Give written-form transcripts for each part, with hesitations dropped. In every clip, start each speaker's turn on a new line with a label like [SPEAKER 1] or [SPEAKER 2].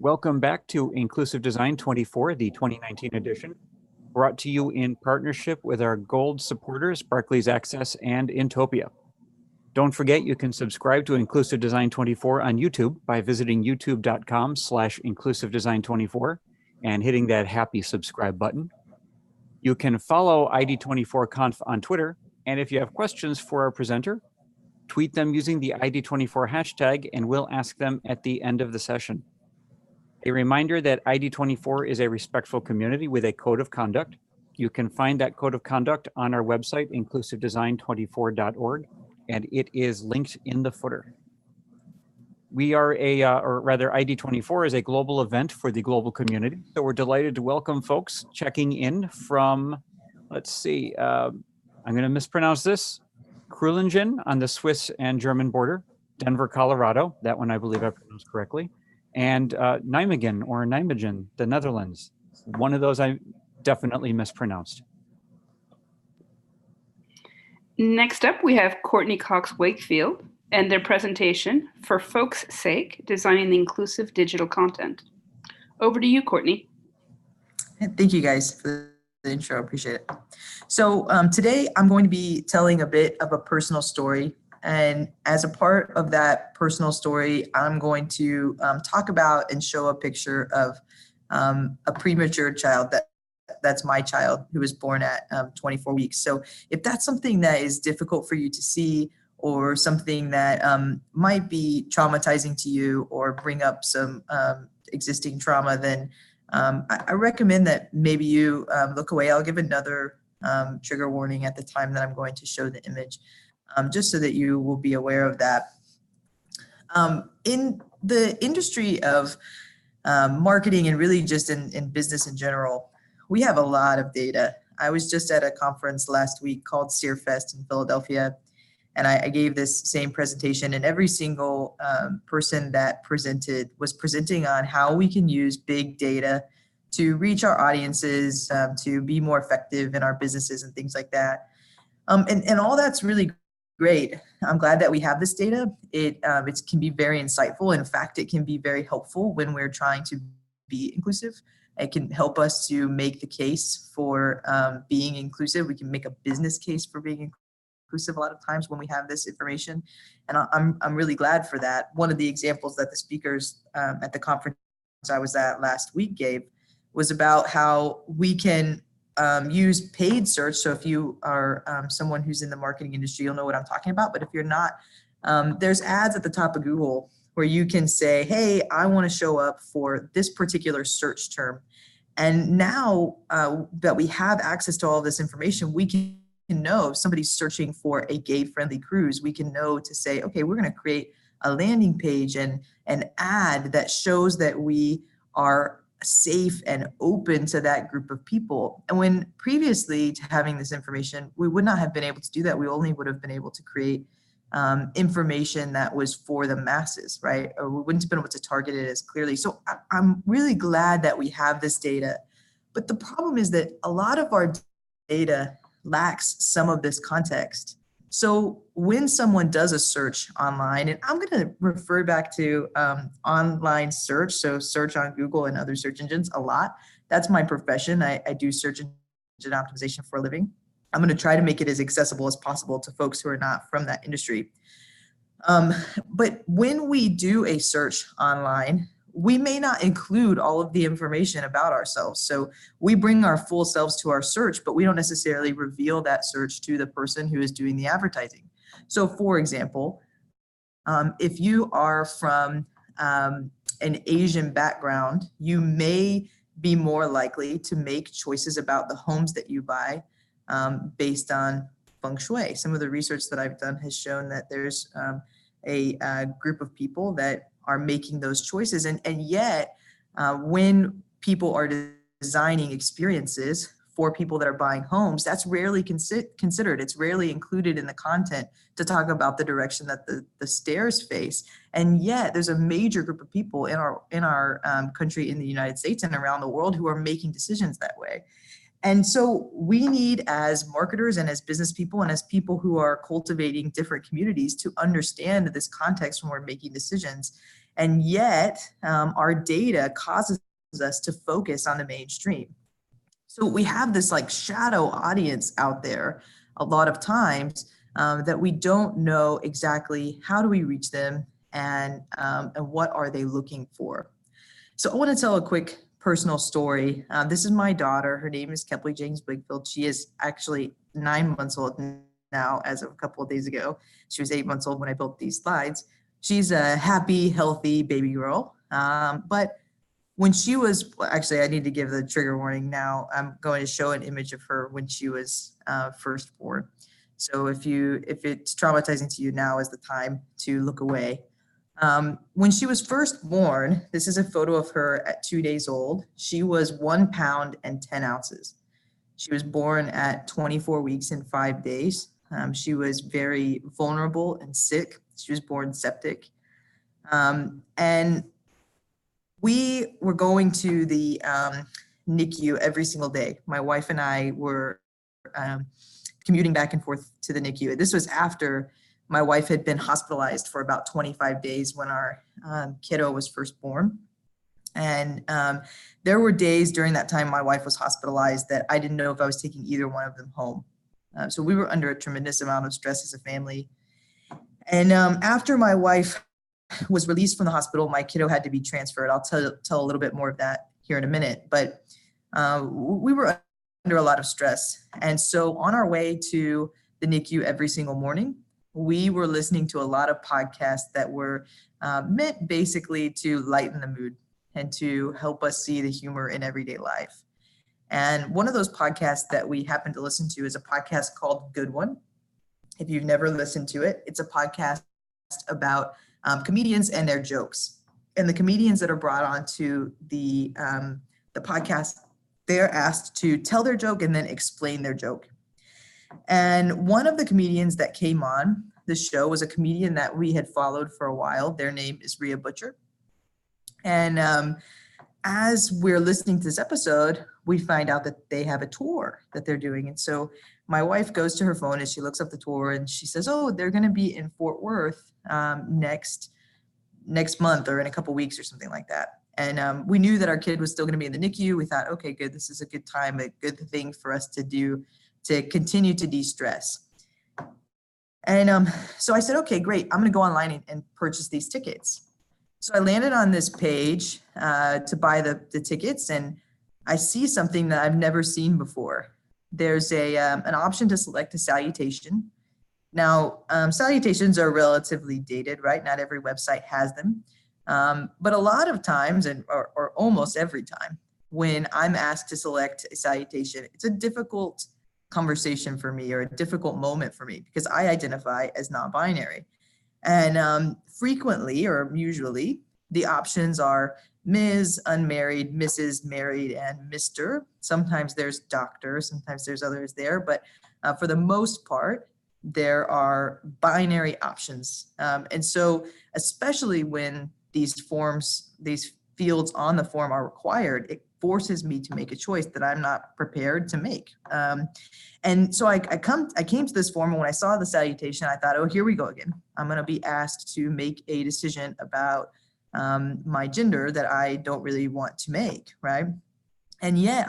[SPEAKER 1] Welcome back to Inclusive Design 24, the 2019 edition, brought to you in partnership with our gold supporters, Barclays Access and Intopia. Don't forget you can subscribe to Inclusive Design 24 on YouTube by visiting youtube.com/inclusivedesign24 and hitting that happy subscribe button. You can follow ID24Conf on Twitter, and if you have questions for our presenter, tweet them using the ID24 hashtag and we'll ask them at the end of the session. A reminder that ID24 is a respectful community with a code of conduct. You can find that code of conduct on our website, inclusivedesign24.org, and it is linked in the footer. We are ID24 is a global event for the global community. So we're delighted to welcome folks checking in from, let's see, I'm going to mispronounce this, Krulingen on the Swiss and German border, Denver, Colorado. That one I believe I pronounced correctly. And Nijmegen, the Netherlands. One of those I definitely mispronounced.
[SPEAKER 2] Next up, we have Courtney Cox Wakefield and their presentation, For Folks' Sake, Designing Inclusive Digital Content. Over to you, Courtney.
[SPEAKER 3] Thank you guys for the intro, appreciate it. So today I'm going to be telling a bit of a personal story. And as a part of that personal story, I'm going to talk about and show a picture of a premature child that's my child who was born at 24 weeks. So if that's something that is difficult for you to see or something that might be traumatizing to you or bring up some existing trauma, then I recommend that maybe you look away. I'll give another trigger warning at the time that I'm going to show the image, just so that you will be aware of that. In the industry of marketing and really just in business in general, we have a lot of data. I was just at a conference last week called SEERfest in Philadelphia, and I gave this same presentation, and every single person that presented was presenting on how we can use big data to reach our audiences, to be more effective in our businesses and things like that. And all that's really great. I'm glad that we have this data. It can be very insightful. In fact, it can be very helpful when we're trying to be inclusive. It can help us to make the case for being inclusive. We can make a business case for being inclusive a lot of times when we have this information. And I'm really glad for that. One of the examples that the speakers at the conference I was at last week gave was about how we can use paid search. So if you are someone who's in the marketing industry, you'll know what I'm talking about. But if you're not, there's ads at the top of Google where you can say, hey, I want to show up for this particular search term. And now that we have access to all this information, we can know if somebody's searching for a gay-friendly cruise. We can know to say, okay, we're going to create a landing page and an ad that shows that we are safe and open to that group of people. And when previously to having this information, we would not have been able to do that. We only would have been able to create information that was for the masses, right? Or we wouldn't have been able to target it as clearly. So I'm really glad that we have this data. But the problem is that a lot of our data lacks some of this context. So when someone does a search online, and I'm going to refer back to online search, so search on Google and other search engines a lot. That's my profession. I do search engine optimization for a living. I'm going to try to make it as accessible as possible to folks who are not from that industry. But when we do a search online, we may not include all of the information about ourselves. So we bring our full selves to our search, but we don't necessarily reveal that search to the person who is doing the advertising. So for example, if you are from an Asian background, you may be more likely to make choices about the homes that you buy based on feng shui. Some of the research that I've done has shown that there's a group of people that are making those choices. And yet, when people are designing experiences for people that are buying homes, that's rarely considered. It's rarely included in the content to talk about the direction that the stairs face. And yet, there's a major group of people in our country, in the United States and around the world, who are making decisions that way. And so we need, as marketers and as business people and as people who are cultivating different communities, to understand this context when we're making decisions. And yet our data causes us to focus on the mainstream. So we have this like shadow audience out there a lot of times that we don't know exactly how do we reach them and what are they looking for. So I want to tell a quick personal story. This is my daughter. Her name is Kepley James Wigfield. She is actually 9 months old now as of a couple of days ago. She was 8 months old when I built these slides. She's a happy, healthy baby girl. But when she was, actually, I need to give the trigger warning now. I'm going to show an image of her when she was first born. So if it's traumatizing to you, now is the time to look away. When she was first born, this is a photo of her at 2 days old. She was 1 pound and 10 ounces. She was born at 24 weeks and 5 days. She was very vulnerable and sick. She was born septic. And we were going to the NICU every single day. My wife and I were commuting back and forth to the NICU. This was after my wife had been hospitalized for about 25 days when our kiddo was first born. And there were days during that time my wife was hospitalized that I didn't know if I was taking either one of them home. So we were under a tremendous amount of stress as a family. And after my wife was released from the hospital, my kiddo had to be transferred. I'll tell a little bit more of that here in a minute. But we were under a lot of stress. And so on our way to the NICU every single morning, we were listening to a lot of podcasts that were meant basically to lighten the mood and to help us see the humor in everyday life. And one of those podcasts that we happened to listen to is a podcast called Good One. If you've never listened to it, it's a podcast about comedians and their jokes. And the comedians that are brought onto the podcast, they're asked to tell their joke and then explain their joke. And one of the comedians that came on the show was a comedian that we had followed for a while. Their name is Rhea Butcher. And as we're listening to this episode, we find out that they have a tour that they're doing. And so my wife goes to her phone and she looks up the tour and she says, oh, they're going to be in Fort Worth next month or in a couple weeks or something like that. And we knew that our kid was still going to be in the NICU. We thought, okay, good. This is a good time, a good thing for us to do to continue to de-stress. And so I said, okay, great. I'm going to go online and purchase these tickets. So I landed on this page to buy the tickets, and I see something that I've never seen before. There's an option to select a salutation. Now, salutations are relatively dated, right? Not every website has them. But a lot of times, or almost every time, when I'm asked to select a salutation, it's a difficult conversation for me or a difficult moment for me because I identify as non-binary. And frequently or usually the options are Ms., unmarried, Mrs., married, and Mr. Sometimes there's doctor, sometimes there's others there, but for the most part, there are binary options. And so especially when these forms, these fields on the form are required, it forces me to make a choice that I'm not prepared to make. And so I came to this form, and when I saw the salutation, I thought, oh, here we go again. I'm going to be asked to make a decision about my gender that I don't really want to make, right? And yet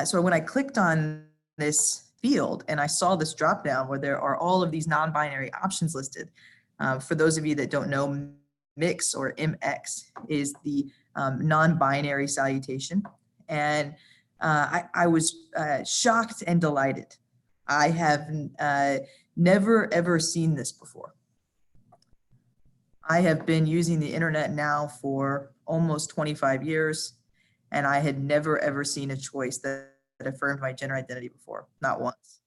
[SPEAKER 3] so when I clicked on this field and I saw this drop down where there are all of these non-binary options listed, for those of you that don't know, MX or MX is the non-binary salutation. And I was shocked and delighted. I have never, ever seen this before. I have been using the internet now for almost 25 years, and I had never, ever seen a choice that affirmed my gender identity before, not once.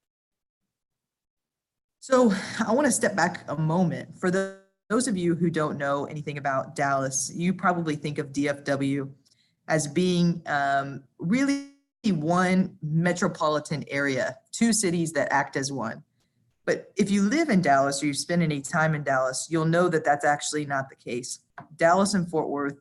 [SPEAKER 3] So I want to step back a moment. For those of you who don't know anything about Dallas, you probably think of DFW as being really one metropolitan area, two cities that act as one. But if you live in Dallas or you spend any time in Dallas, you'll know that that's actually not the case. Dallas and Fort Worth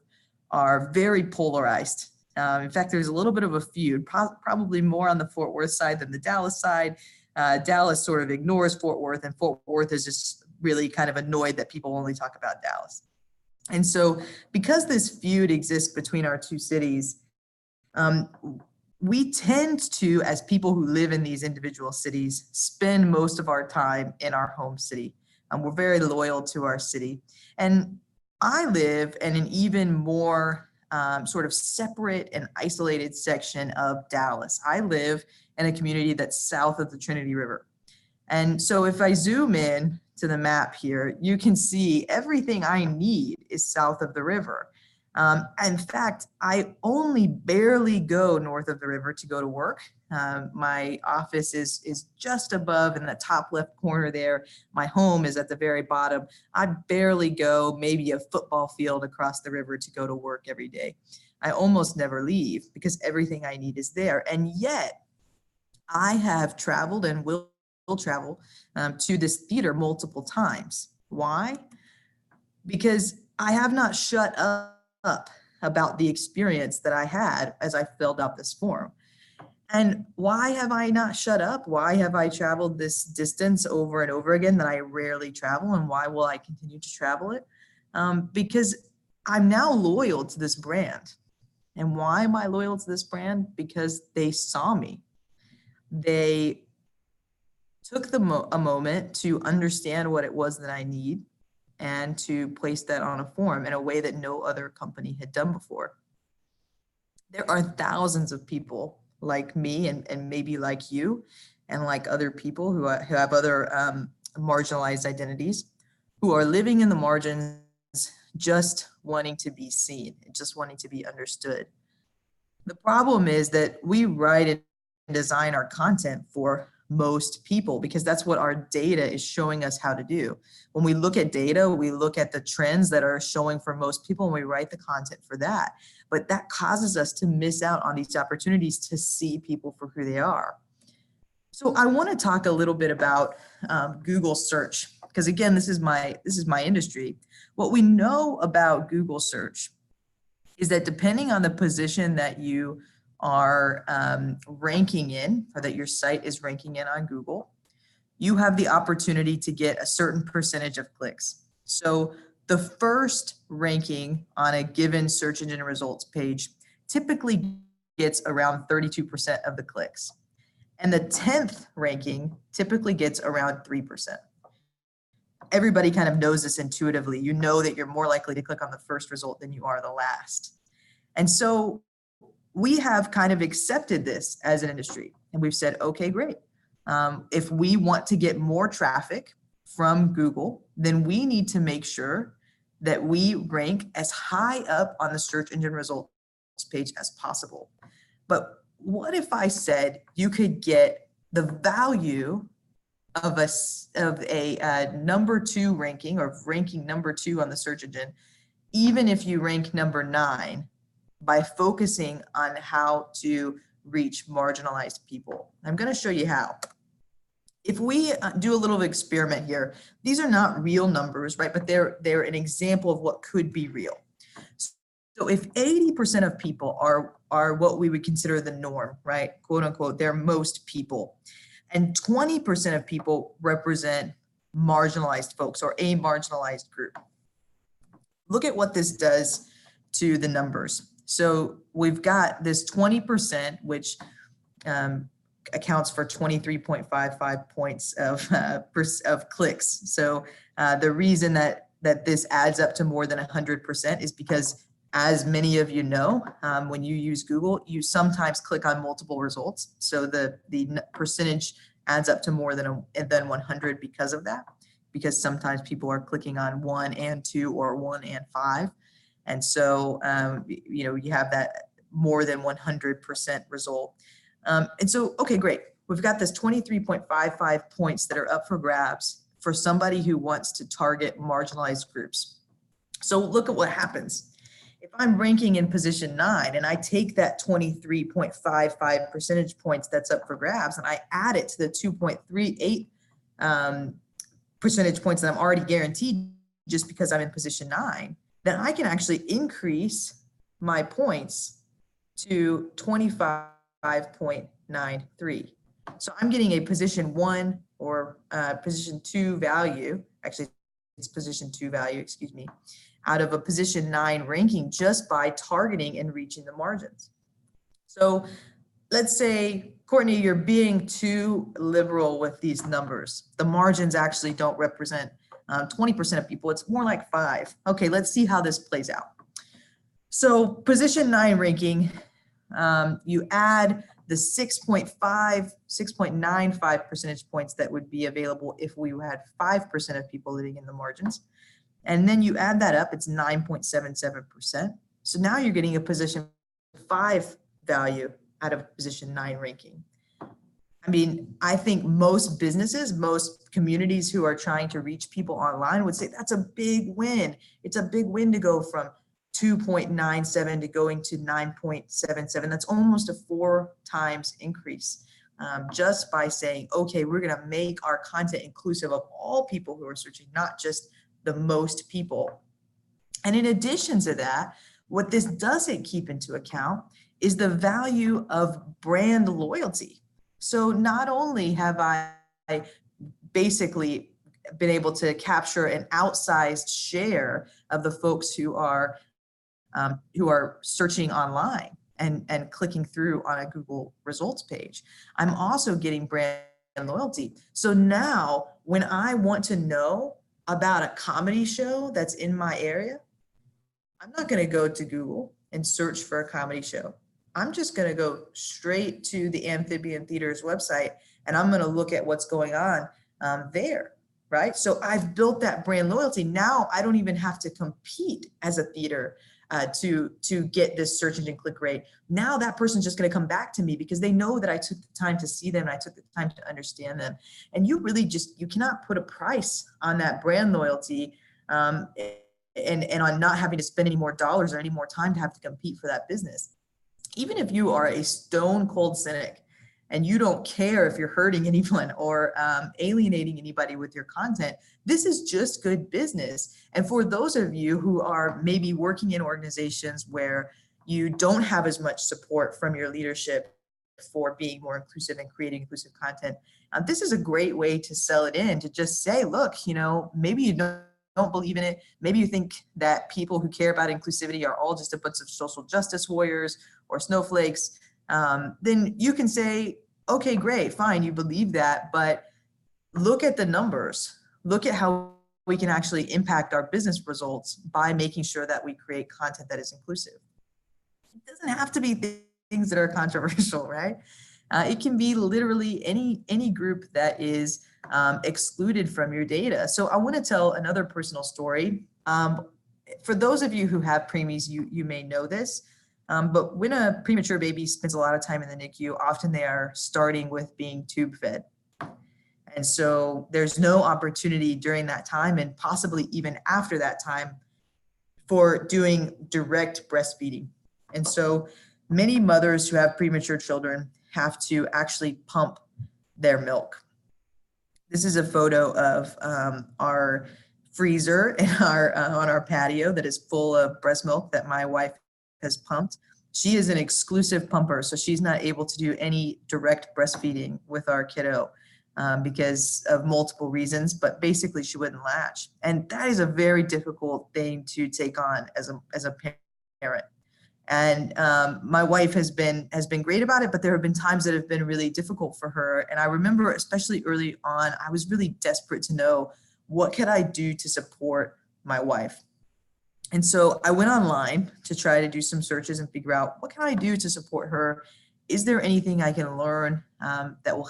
[SPEAKER 3] are very polarized. In fact, there's a little bit of a feud, probably more on the Fort Worth side than the Dallas side. Dallas sort of ignores Fort Worth, and Fort Worth is just really kind of annoyed that people only talk about Dallas. And so because this feud exists between our two cities, we tend to, as people who live in these individual cities, spend most of our time in our home city. We're very loyal to our city. And I live in an even more sort of separate and isolated section of Dallas. I live in a community that's south of the Trinity River. And so if I zoom in to the map here, you can see everything I need is south of the river. In fact, I only barely go north of the river to go to work. My office is just above in the top left corner there. My home is at the very bottom. I barely go maybe a football field across the river to go to work every day. I almost never leave because everything I need is there. And yet I have traveled and will travel to this theater multiple times. Why? Because I have not shut up about the experience that I had as I filled out this form. And why have I not shut up? Why have I traveled this distance over and over again that I rarely travel? And why will I continue to travel it? Because I'm now loyal to this brand. And why am I loyal to this brand? Because they saw me. They took a moment to understand what it was that I need and to place that on a form in a way that no other company had done before. There are thousands of people like me and maybe like you and like other people who have other marginalized identities who are living in the margins just wanting to be seen, just wanting to be understood. The problem is that we write and design our content for most people because that's what our data is showing us how to do. When we look at data, we look at the trends that are showing for most people and we write the content for that. But that causes us to miss out on these opportunities to see people for who they are. So I want to talk a little bit about Google search because again, this is my industry. What we know about Google search is that depending on the position that you are ranking in, or that your site is ranking in on Google, you have the opportunity to get a certain percentage of clicks. So the first ranking on a given search engine results page typically gets around 32% of the clicks. And the 10th ranking typically gets around 3%. Everybody kind of knows this intuitively. You know that you're more likely to click on the first result than you are the last. And so we have kind of accepted this as an industry and we've said, okay, great. If we want to get more traffic from Google, then we need to make sure that we rank as high up on the search engine results page as possible. But what if I said you could get the value of a number 2 ranking or ranking number 2 on the search engine, even if you rank number 9, by focusing on how to reach marginalized people. I'm going to show you how. If we do a little experiment here, these are not real numbers, right? But they're an example of what could be real. So if 80% of people are what we would consider the norm, right? Quote unquote, they're most people. And 20% of people represent marginalized folks or a marginalized group. Look at what this does to the numbers. So we've got this 20%, which accounts for 23.55 points of clicks. So the reason that this adds up to more than 100% is because, as many of you know, when you use Google, you sometimes click on multiple results. So the percentage adds up to more than 100 because of that, because sometimes people are clicking on 1 and 2 or 1 and 5. And so, you have that more than 100% result. And so, okay, great. We've got this 23.55 points that are up for grabs for somebody who wants to target marginalized groups. So look at what happens. If I'm ranking in position 9 and I take that 23.55 percentage points that's up for grabs and I add it to the 2.38 percentage points that I'm already guaranteed just because I'm in position 9, then I can actually increase my points to 25.93. So I'm getting a position 1 or position 2 value, actually it's position 2 value, excuse me, out of a position 9 ranking just by targeting and reaching the margins. So let's say, Courtney, you're being too liberal with these numbers. The margins actually don't represent 20% of people. It's more like 5. Okay, let's see how this plays out. So position 9 ranking, you add the 6.95 percentage points that would be available if we had 5% of people living in the margins. And then you add that up, it's 9.77%. So now you're getting a position 5 value out of position 9 ranking. I mean, I think most businesses, most communities who are trying to reach people online would say that's a big win. It's a big win to go from 2.97 to going to 9.77. That's almost a 4 times increase just by saying, okay, we're going to make our content inclusive of all people who are searching, not just the most people. And in addition to that, what this doesn't keep into account is the value of brand loyalty. So not only have I basically been able to capture an outsized share of the folks who are searching online and clicking through on a Google results page, I'm also getting brand loyalty. So now when I want to know about a comedy show that's in my area, I'm not going to go to Google and search for a comedy show. I'm just going to go straight to the Amphibian Theater's website and I'm going to look at what's going on there, right? So I've built that brand loyalty. Now I don't even have to compete as a theater to get this search engine click rate. Now that person's just going to come back to me because they know that I took the time to see them and I took the time to understand them. And you really you cannot put a price on that brand loyalty and on not having to spend any more dollars or any more time to have to compete for that business. Even if you are a stone cold cynic and you don't care if you're hurting anyone or alienating anybody with your content, this is just good business. And for those of you who are maybe working in organizations where you don't have as much support from your leadership for being more inclusive and creating inclusive content, this is a great way to sell it in, to just say, look, maybe you don't believe in it. Maybe you think that people who care about inclusivity are all just a bunch of social justice warriors or snowflakes. Then you can say, okay, great, fine, you believe that, but look at the numbers. Look at how we can actually impact our business results by making sure that we create content that is inclusive. It doesn't have to be things that are controversial, right? It can be literally any group that is excluded from your data. So I want to tell another personal story. For those of you who have preemies, you may know this, but when a premature baby spends a lot of time in the NICU, often they are starting with being tube fed. And so there's no opportunity during that time and possibly even after that time for doing direct breastfeeding. And so many mothers who have premature children have to actually pump their milk. This is a photo of our freezer in on our patio that is full of breast milk that my wife has pumped. She is an exclusive pumper, so she's not able to do any direct breastfeeding with our kiddo because of multiple reasons, but basically she wouldn't latch. And that is a very difficult thing to take on as a parent. And my wife has been great about it, but there have been times that have been really difficult for her. And I remember, especially early on, I was really desperate to know what could I do to support my wife. And so I went online to try to do some searches and figure out what can I do to support her? Is there anything I can learn that will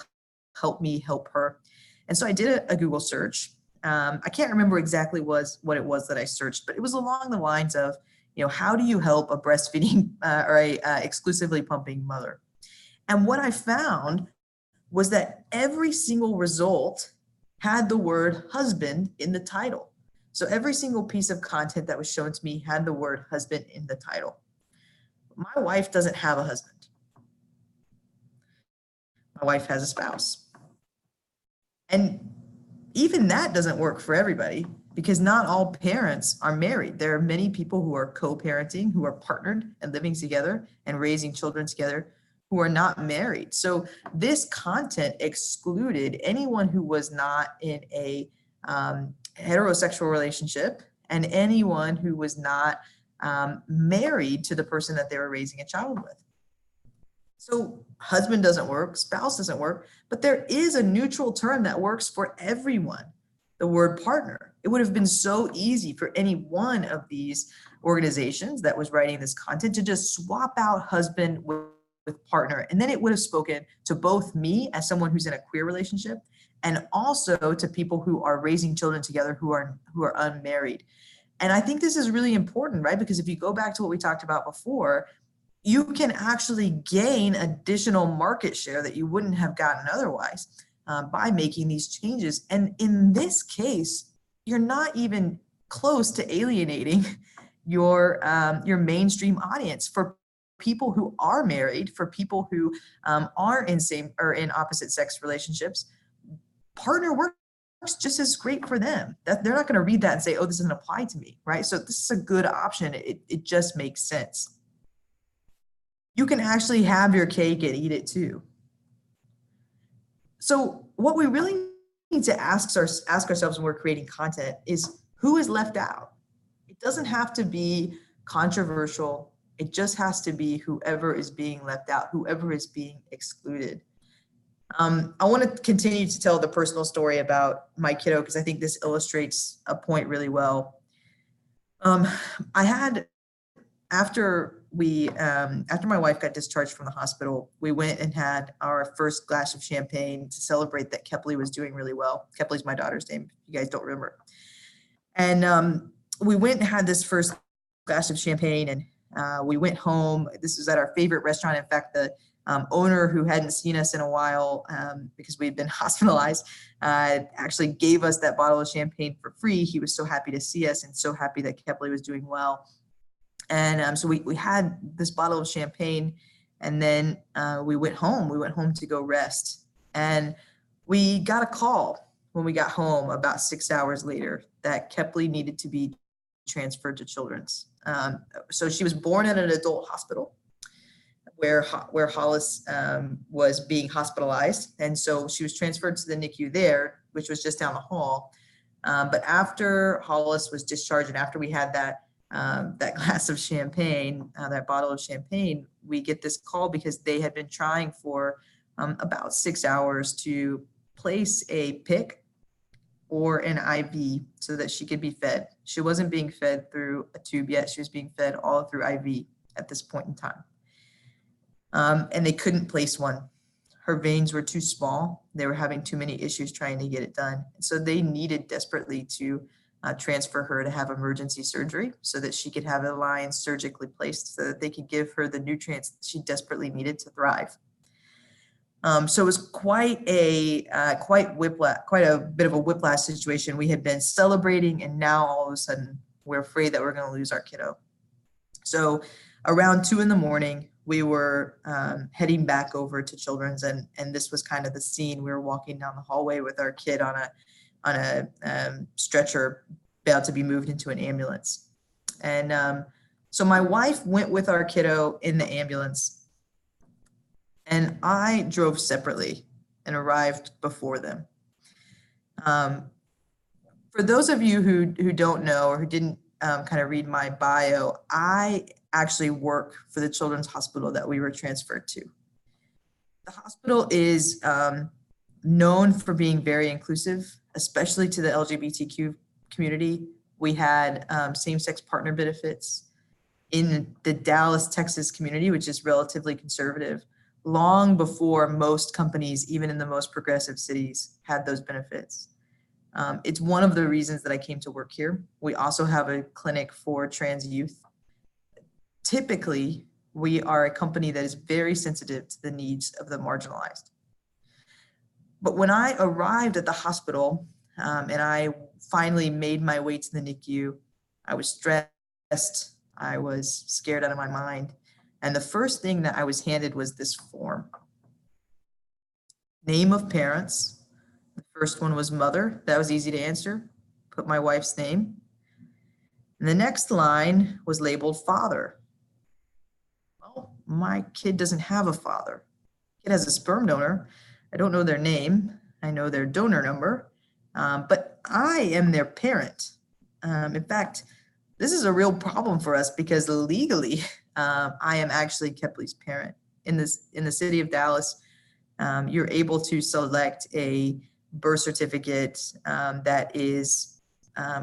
[SPEAKER 3] help me help her? And so I did a Google search. I can't remember exactly what it was that I searched, but it was along the lines of, how do you help a breastfeeding or a exclusively pumping mother? And what I found was that every single result had the word husband in the title. So every single piece of content that was shown to me had the word husband in the title. My wife doesn't have a husband. My wife has a spouse. And even that doesn't work for everybody. because not all parents are married. There are many people who are co-parenting, who are partnered and living together and raising children together, who are not married. So this content excluded anyone who was not in a heterosexual relationship and anyone who was not married to the person that they were raising a child with. So husband doesn't work, spouse doesn't work, but there is a neutral term that works for everyone, the word partner. It would have been so easy for any one of these organizations that was writing this content to just swap out husband with partner, and then it would have spoken to both me as someone who's in a queer relationship and also to people who are raising children together who are unmarried. And I think this is really important, right? Because if you go back to what we talked about before, you can actually gain additional market share that you wouldn't have gotten otherwise by making these changes. And in this case, you're not even close to alienating your mainstream audience. For people who are married, for people who are in same or in opposite sex relationships, partner works just as great for them. That they're not going to read that and say, oh, this doesn't apply to me, right? So this is a good option. It just makes sense. You can actually have your cake and eat it too. So what we really need to ask ourselves when we're creating content is, who is left out? It doesn't have to be controversial. It just has to be whoever is being left out, whoever is being excluded. I want to continue to tell the personal story about my kiddo because I think this illustrates a point really well. After my wife got discharged from the hospital, we went and had our first glass of champagne to celebrate that Kepley was doing really well. Kepley's my daughter's name, if you guys don't remember. And we went and had this first glass of champagne, and we went home. This was at our favorite restaurant. In fact, the owner, who hadn't seen us in a while because we had been hospitalized, actually gave us that bottle of champagne for free. He was so happy to see us and so happy that Kepley was doing well. And so we had this bottle of champagne, and then we went home. We went home to go rest. And we got a call when we got home about 6 hours later that Kepley needed to be transferred to Children's. So she was born at an adult hospital where Hollis was being hospitalized. And so she was transferred to the NICU there, which was just down the hall. But after Hollis was discharged and after we had that glass of champagne, that bottle of champagne, we get this call because they had been trying for about 6 hours to place a PICC or an IV so that she could be fed. She wasn't being fed through a tube yet. She was being fed all through IV at this point in time. And they couldn't place one. Her veins were too small. They were having too many issues trying to get it done. So they needed desperately to transfer her to have emergency surgery so that she could have a line surgically placed so that they could give her the nutrients that she desperately needed to thrive. So it was quite a bit of a whiplash situation. We had been celebrating, and now all of a sudden we're afraid that we're going to lose our kiddo. So around 2 a.m, we were heading back over to Children's, and this was kind of the scene. We were walking down the hallway with our kid on a stretcher, about to be moved into an ambulance. And so my wife went with our kiddo in the ambulance, and I drove separately and arrived before them. For those of you who don't know or who didn't kind of read my bio, I actually work for the Children's Hospital that we were transferred to. The hospital is known for being very inclusive, especially to the LGBTQ community. We had same-sex partner benefits in the Dallas, Texas community, which is relatively conservative, long before most companies, even in the most progressive cities, had those benefits. It's one of the reasons that I came to work here. We also have a clinic for trans youth. Typically, we are a company that is very sensitive to the needs of the marginalized. But when I arrived at the hospital and I finally made my way to the NICU, I was stressed, I was scared out of my mind. And the first thing that I was handed was this form. Name of parents. The first one was mother. That was easy to answer. put my wife's name. And the next line was labeled father. Well, my kid doesn't have a father. Kid has a sperm donor. I don't know their name. I know their donor number, but I am their parent. In fact, this is a real problem for us because legally, I am actually Kepley's parent. In the city of Dallas, you're able to select a birth certificate that is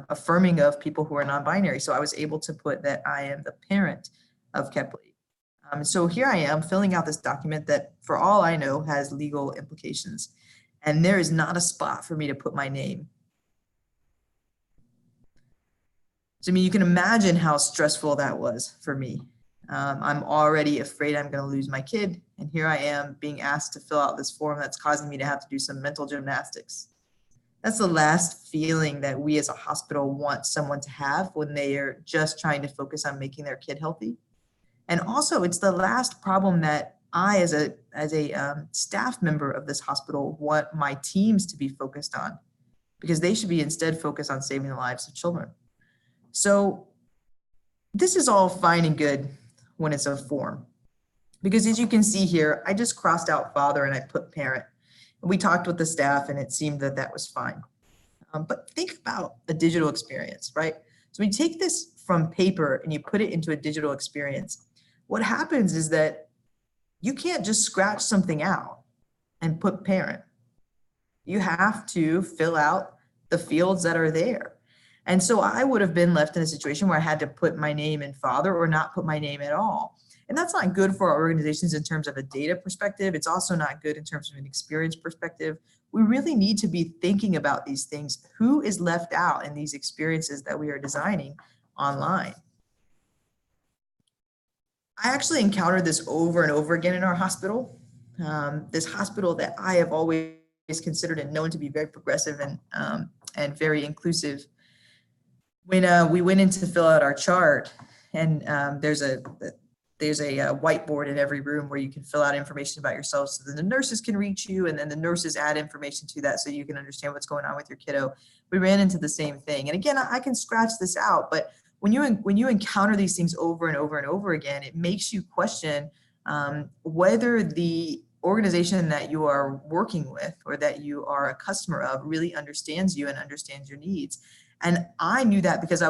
[SPEAKER 3] affirming of people who are non-binary. So I was able to put that I am the parent of Kepley. So here I am filling out this document that, for all I know, has legal implications. And there is not a spot for me to put my name. So, I mean, you can imagine how stressful that was for me. I'm already afraid I'm going to lose my kid. And here I am being asked to fill out this form that's causing me to have to do some mental gymnastics. That's the last feeling that we as a hospital want someone to have when they are just trying to focus on making their kid healthy. And also, it's the last problem that I, as a staff member of this hospital, want my teams to be focused on, because they should be instead focused on saving the lives of children. So this is all fine and good when it's a form, because as you can see here, I just crossed out father and I put parent. We talked with the staff and it seemed that that was fine. But think about a digital experience, right? So when you take this from paper and you put it into a digital experience, what happens is that you can't just scratch something out and put parent. You have to fill out the fields that are there. And so I would have been left in a situation where I had to put my name in father or not put my name at all. And that's not good for our organizations in terms of a data perspective. It's also not good in terms of an experience perspective. We really need to be thinking about these things. Who is left out in these experiences that we are designing online? I actually encountered this over and over again in our hospital. This hospital that I have always considered and known to be very progressive and very inclusive. When we went in to fill out our chart, and there's a whiteboard in every room where you can fill out information about yourself so that the nurses can reach you, and then the nurses add information to that so you can understand what's going on with your kiddo. We ran into the same thing. And again, I can scratch this out, but when you encounter these things over and over and over again, it makes you question whether the organization that you are working with or that you are a customer of really understands you and understands your needs. And I knew that because I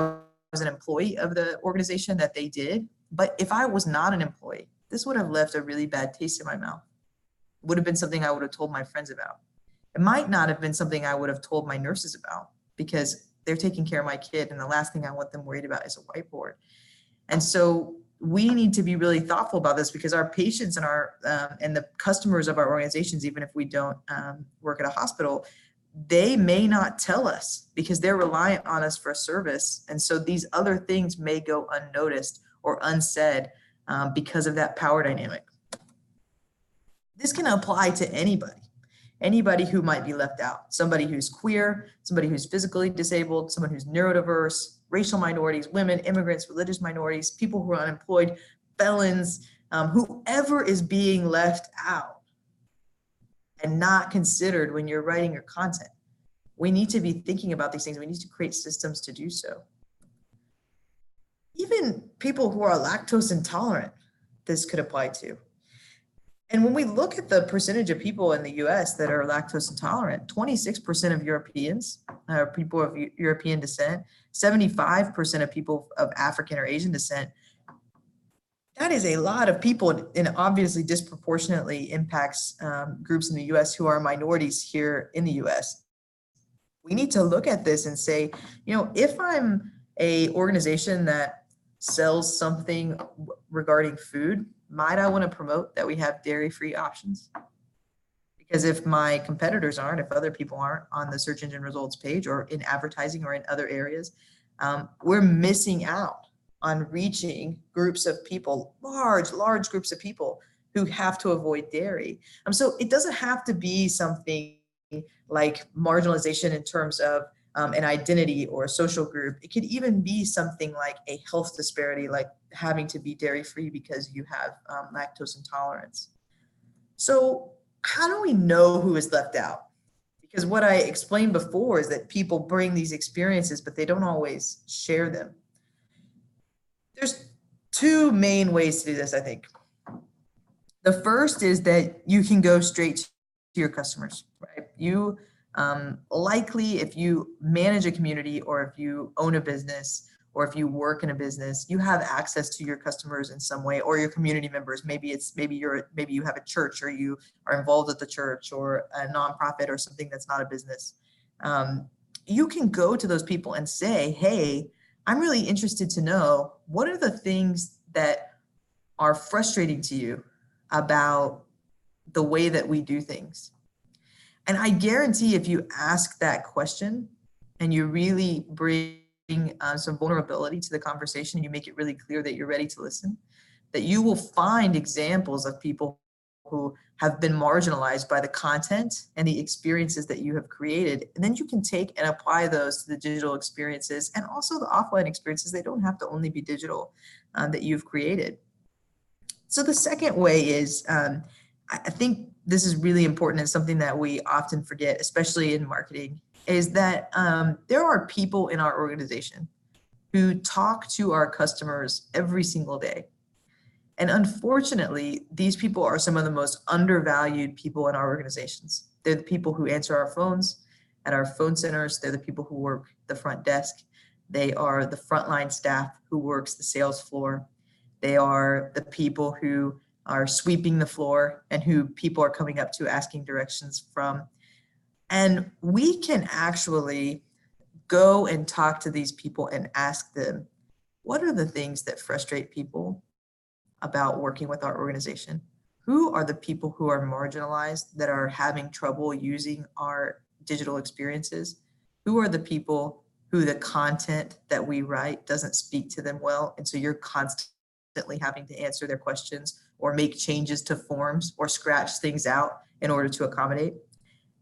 [SPEAKER 3] was an employee of the organization that they did. But if I was not an employee, this would have left a really bad taste in my mouth. It would have been something I would have told my friends about. It might not have been something I would have told my nurses about, because they're taking care of my kid and the last thing I want them worried about is a whiteboard. And so we need to be really thoughtful about this, because our patients and our and the customers of our organizations, even if we don't work at a hospital, they may not tell us because they're reliant on us for a service. And so these other things may go unnoticed or unsaid because of that power dynamic. This can apply to anybody who might be left out, somebody who's queer, somebody who's physically disabled, someone who's neurodiverse, racial minorities, women, immigrants, religious minorities, people who are unemployed, felons, whoever is being left out and not considered when you're writing your content. We need to be thinking about these things. We need to create systems to do so. Even people who are lactose intolerant, this could apply to. And when we look at the percentage of people in the US that are lactose intolerant, 26% of Europeans are people of European descent, 75% of people of African or Asian descent. That is a lot of people, and obviously disproportionately impacts groups in the US who are minorities here in the US. We need to look at this and say, if I'm an organization that sells something regarding food, might I want to promote that we have dairy-free options? Because if my competitors aren't, if other people aren't on the search engine results page or in advertising or in other areas, we're missing out on reaching groups of people, large groups of people who have to avoid dairy. So it doesn't have to be something like marginalization in terms of an identity or a social group. It could even be something like a health disparity, like having to be dairy-free because you have lactose intolerance. So how do we know who is left out? Because what I explained before is that people bring these experiences, but they don't always share them. There's two main ways to do this, I think. The first is that you can go straight to your customers, right? You likely, if you manage a community or if you own a business or if you work in a business, you have access to your customers in some way, or your community members. Maybe you have a church, or you are involved at the church, or a nonprofit, or something that's not a business. You can go to those people and say, hey, I'm really interested to know, what are the things that are frustrating to you about the way that we do things? And I guarantee if you ask that question and you really bring some vulnerability to the conversation, you make it really clear that you're ready to listen, that you will find examples of people who have been marginalized by the content and the experiences that you have created. And then you can take and apply those to the digital experiences and also the offline experiences. They don't have to only be digital that you've created. So the second way is, I think this is really important and something that we often forget, especially in marketing, is that there are people in our organization who talk to our customers every single day. And unfortunately, these people are some of the most undervalued people in our organizations. They're the people who answer our phones at our phone centers. They're the people who work the front desk. They are the frontline staff who works the sales floor. They are the people who are sweeping the floor and who people are coming up to asking directions from. And we can actually go and talk to these people and ask them, what are the things that frustrate people about working with our organization? Who are the people who are marginalized, that are having trouble using our digital experiences? Who are the people who the content that we write doesn't speak to them well? And so you're constantly having to answer their questions or make changes to forms or scratch things out in order to accommodate.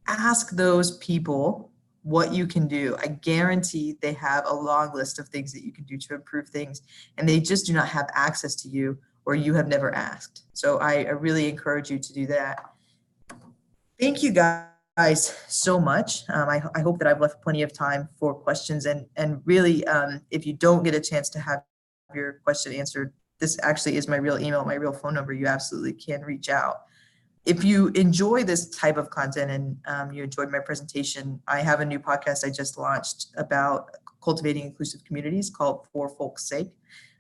[SPEAKER 3] Ask those people what you can do. I guarantee they have a long list of things that you can do to improve things, and they just do not have access to you, or you have never asked. So I really encourage you to do that. Thank you guys so much. I hope that I've left plenty of time for questions, and really, if you don't get a chance to have your question answered, this actually is my real email, my real phone number. You absolutely can reach out. If you enjoy this type of content and you enjoyed my presentation, I have a new podcast I just launched about cultivating inclusive communities called For Folks' Sake.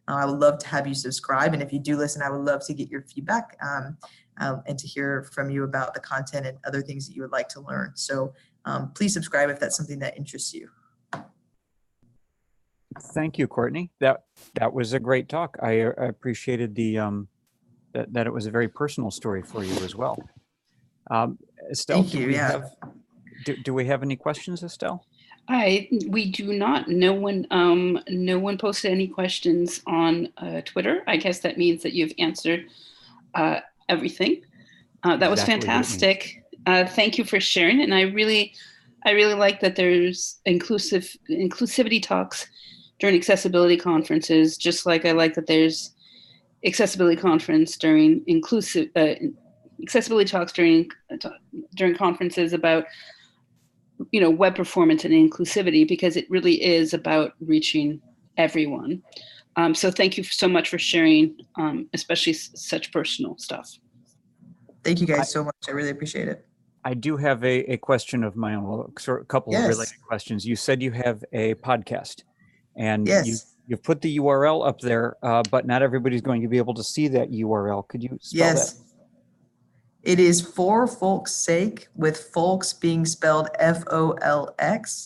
[SPEAKER 3] I would love to have you subscribe. And if you do listen, I would love to get your feedback and to hear from you about the content and other things that you would like to learn. So please subscribe if that's something that interests you.
[SPEAKER 1] Thank you, Courtney. That was a great talk. I appreciated the that it was a very personal story for you as well. Estelle,
[SPEAKER 3] Thank you. Yeah.
[SPEAKER 1] Do we have any questions, Estelle?
[SPEAKER 2] We do not. No one posted any questions on Twitter. I guess that means that you've answered everything. That was fantastic. Thank you for sharing. And I really like that there's inclusivity talks during accessibility conferences, just like I like that there's accessibility conference during accessibility talks during conferences about web performance and inclusivity, because it really is about reaching everyone. So thank you so much for sharing, especially such personal stuff.
[SPEAKER 3] Thank you guys so much. I really appreciate it.
[SPEAKER 1] I do have a question of my own, well, a couple of related questions. You said you have a podcast, and you've put the URL up there, but not everybody's going to be able to see that URL. Could you spell that?
[SPEAKER 3] It is For Folks' Sake, with folks being spelled FOLX.com.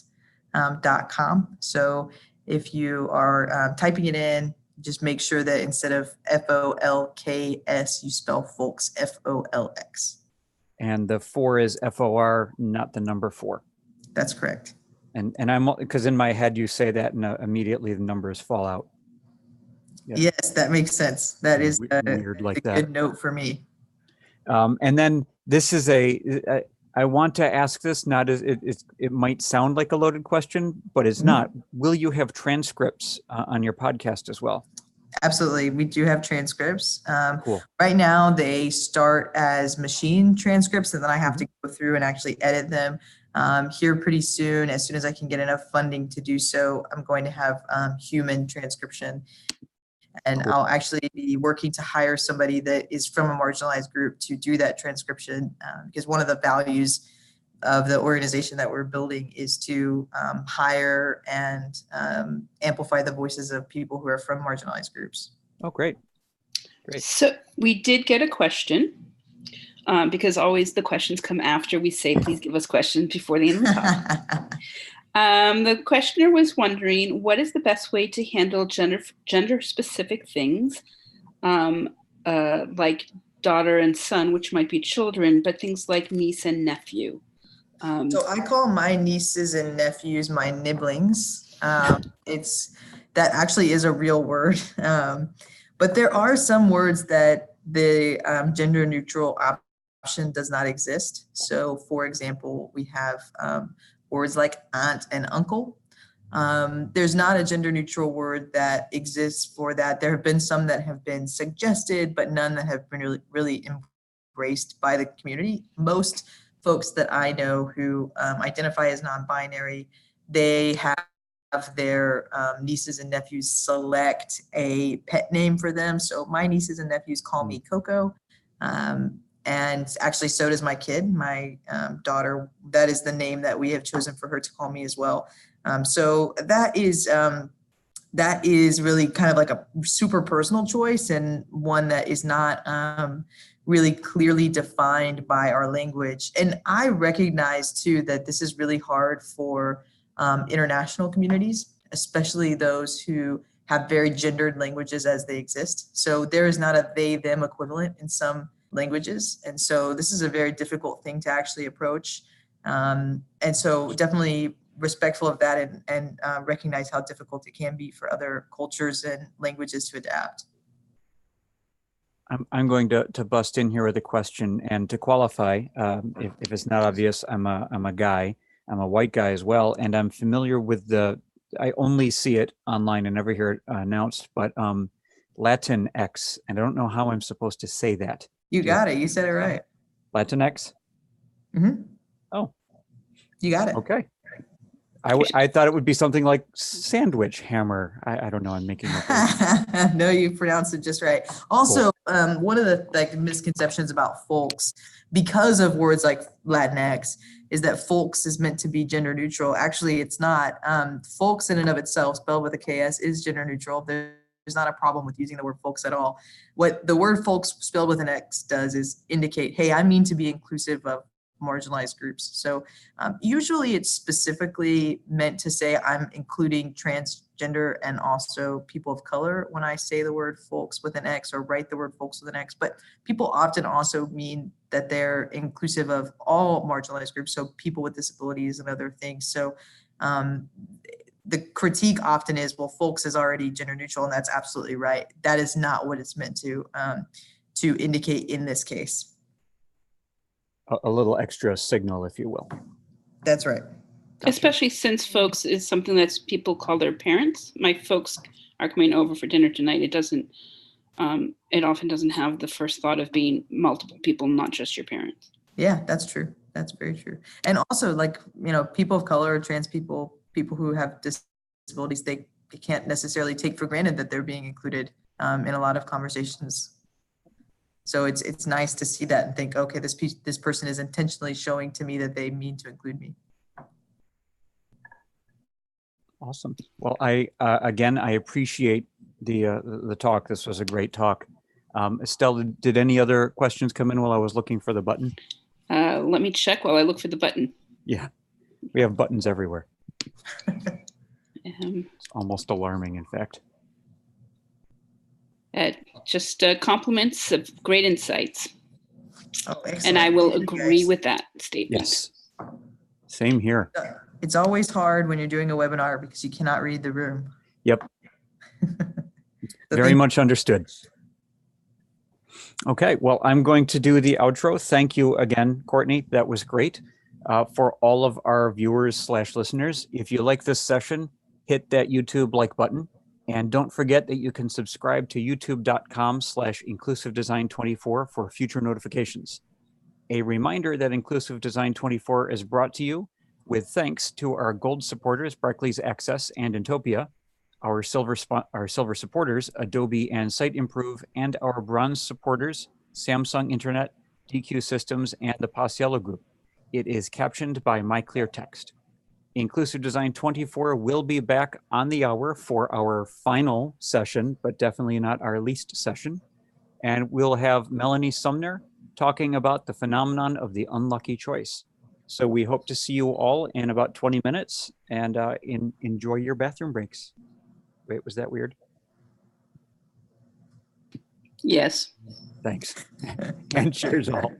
[SPEAKER 3] So if you are typing it in, just make sure that instead of FOLKS, you spell folks, FOLX.
[SPEAKER 1] And the 4 is FOR, not the number 4.
[SPEAKER 3] That's correct.
[SPEAKER 1] And I'm, because in my head you say that and immediately the numbers fall out.
[SPEAKER 3] Yeah. Yes, that makes sense. That is
[SPEAKER 1] weird like that.
[SPEAKER 3] Good note for me.
[SPEAKER 1] And then this is I want to ask this, not as it might sound like a loaded question, but it's not. Will you have transcripts on your podcast as well?
[SPEAKER 3] Absolutely. We do have transcripts.
[SPEAKER 1] Cool.
[SPEAKER 3] Right now they start as machine transcripts, and then I have to go through and actually edit them. Here pretty soon, as soon as I can get enough funding to do so, I'm going to have human transcription. And
[SPEAKER 1] Cool.
[SPEAKER 3] I'll actually be working to hire somebody that is from a marginalized group to do that transcription, because one of the values of the organization that we're building is to hire and amplify the voices of people who are from marginalized groups.
[SPEAKER 1] Oh, great. Great.
[SPEAKER 2] So we did get a question, because always the questions come after we say, please give us questions before the end of the talk. The questioner was wondering, what is the best way to handle gender-specific things, like daughter and son, which might be children, but things like niece and nephew?
[SPEAKER 3] So I call my nieces and nephews my nibblings. That actually is a real word. But there are some words that the gender neutral option does not exist. So for example, we have words like aunt and uncle. There's not a gender neutral word that exists for that. There have been some that have been suggested, but none that have been really embraced by the community. Most folks that I know who identify as non-binary, they have their nieces and nephews select a pet name for them. So my nieces and nephews call me Coco. And actually, so does my kid, my daughter. That is the name that we have chosen for her to call me as well. So that is really kind of like a super personal choice, and one that is not really clearly defined by our language. And I recognize too that this is really hard for international communities, especially those who have very gendered languages as they exist. So there is not a they, them equivalent in some languages. And so this is a very difficult thing to actually approach. And so definitely respectful of that, and recognize how difficult it can be for other cultures and languages to adapt.
[SPEAKER 1] I'm going to bust in here with a question, and to qualify, if it's not obvious, I'm a guy. I'm a white guy as well, and I'm familiar with I only see it online and never hear it announced, but Latinx, and I don't know how I'm supposed to say that.
[SPEAKER 3] You got it. You said it right.
[SPEAKER 1] Latinx?
[SPEAKER 3] Mm-hmm.
[SPEAKER 1] Oh.
[SPEAKER 3] You got it.
[SPEAKER 1] Okay. I thought it would be something like sandwich hammer. I don't know. I'm making up.
[SPEAKER 3] No, you pronounced it just right. Also, cool. One of the misconceptions about folks, because of words like Latinx, is that folks is meant to be gender neutral. Actually, it's not. Folks in and of itself, spelled with a KS, is gender neutral. There's not a problem with using the word folks at all. What the word folks spelled with an X does is indicate, hey, I mean to be inclusive of marginalized groups. So usually it's specifically meant to say I'm including transgender and also people of color when I say the word folks with an X, or write the word folks with an X. But people often also mean that they're inclusive of all marginalized groups, so people with disabilities and other things. So the critique often is, well, folks is already gender neutral, and that's absolutely right. That is not what it's meant to indicate in this case.
[SPEAKER 1] A little extra signal, if you will. That's
[SPEAKER 3] right.
[SPEAKER 2] Gotcha. Especially since folks is something that people call their parents. My folks are coming over for dinner tonight. It doesn't, it often doesn't have the first thought of being multiple people, not just your parents.
[SPEAKER 3] Yeah, that's true. That's very true. And also, people of color, trans people, people who have disabilities, they can't necessarily take for granted that they're being included in a lot of conversations. So it's nice to see that and think, okay, this person is intentionally showing to me that they mean to include me.
[SPEAKER 1] Awesome. Well, again, I appreciate the talk. This was a great talk. Estelle, did any other questions come in while I was looking for the button?
[SPEAKER 2] Let me check while I look for the button.
[SPEAKER 1] Yeah, we have buttons everywhere. It's almost alarming, in fact.
[SPEAKER 2] Just compliments of great insights.
[SPEAKER 3] Oh, excellent.
[SPEAKER 2] And I will agree with that statement.
[SPEAKER 1] Yes. Same here.
[SPEAKER 3] It's always hard when you're doing a webinar because you cannot read the room.
[SPEAKER 1] Yep. Very much understood. Okay, well, I'm going to do the outro. Thank you again, Courtney. That was great. For all of our viewers/listeners, if you like this session, hit that YouTube like button. And don't forget that you can subscribe to youtube.com/inclusivedesign24 for future notifications. A reminder that Inclusive Design 24 is brought to you with thanks to our gold supporters, Barclays Access and Intopia, our silver supporters, Adobe and Site Improve, and our bronze supporters, Samsung Internet, DQ Systems, and the Paciello Group. It is captioned by MyClearText. Inclusive Design 24 will be back on the hour for our final session, but definitely not our least session. And we'll have Melanie Sumner talking about the phenomenon of the unlucky choice. So we hope to see you all in about 20 minutes, and enjoy your bathroom breaks. Wait, was that weird?
[SPEAKER 2] Yes.
[SPEAKER 1] Thanks. And cheers all.